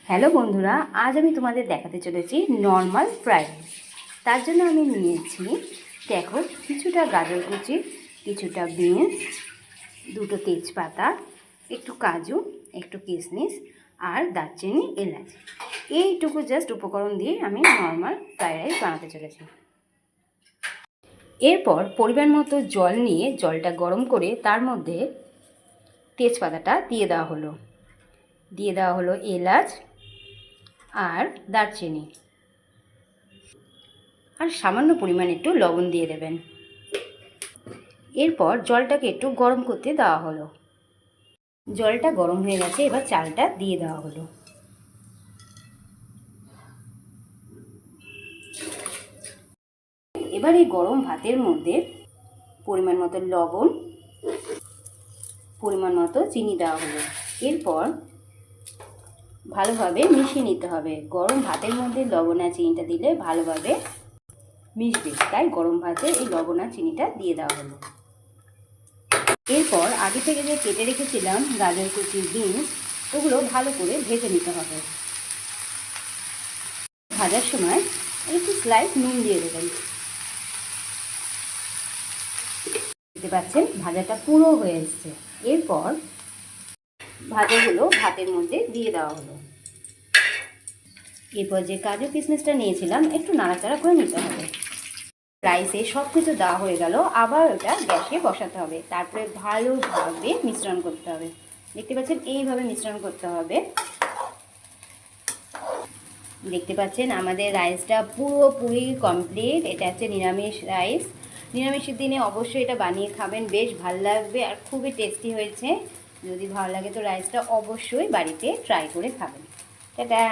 Hello বন্ধুরা, আজ আমি তোমাদের দেখাতে চলেছি নর্মাল ফ্রাইড রাইস। তার জন্য আমি নিয়েছি, দেখো, কিছুটা গাজর কুচি, কিছুটা বিনস, দুটো তেজপাতা, একটু কাজু, একটু কিশমিশ আর দারচিনি, এলাচ। এইটুকু জাস্ট উপকরণ দিয়ে আমি নর্মাল ফ্রাইড রাইস বানাতে চলেছি। এরপর পরিমাণ মতো জল নিয়ে জলটা গরম করে তার মধ্যে তেজপাতাটা দিয়ে দেওয়া হলো এলাচ আর দারচিনি, আর সামান্য পরিমাণ একটু লবণ দিয়ে দেবেন। এরপর জলটাকে একটু গরম করতে দেওয়া হলো। জলটা গরম হয়ে গেছে, এবার চালটা দিয়ে দেওয়া হলো। এবার এই গরম ভাতের মধ্যে পরিমাণ মতো লবণ, পরিমাণ মতো চিনি দেওয়া হলো। এরপর ভালোভাবে মিশিয়ে নিতে হবে। গরম ভাতের মধ্যে লবণ আর চিনিটা দিলে ভালোভাবে মিশবে, তাই গরম ভাতে এই লবণ আর চিনিটা দিয়ে দেওয়া হলো। এরপর আগে থেকে যে কেটে রেখেছিলাম গাজর কুচি, বিনস, ওগুলো ভালো করে ভেজে নিতে হবে। ভাজার সময় একটু স্লাইড নুন দিয়ে দেবেন। দেখতে পাচ্ছেন ভাজাটা পুরো হয়ে এসছে। এরপর ভাজাগুলো ভাতের মধ্যে দিয়ে দেওয়া হলো। এরপর যে কাজু কিশমিশটা নিয়েছিলাম একটু নাড়াচাড়া করে নিতে হবে। রাইসে সব কিছু দেওয়া হয়ে গেল, আবার ওটা গ্যাসে বসাতে হবে। তারপরে ভালোভাবে মিশ্রণ করতে হবে। দেখতে পাচ্ছেন এইভাবে মিশ্রণ করতে হবে। দেখতে পাচ্ছেন আমাদের রাইসটা পুরোপুরি কমপ্লিট। এটা হচ্ছে নিরামিষ রাইস। নিরামিষের দিনে অবশ্যই এটা বানিয়ে খাবেন, বেশ ভালো লাগবে আর খুবই টেস্টি হয়েছে। যদি ভালো লাগে তো রাইসটা অবশ্যই বাড়িতে ট্রাই করে খাবেন। টাটা।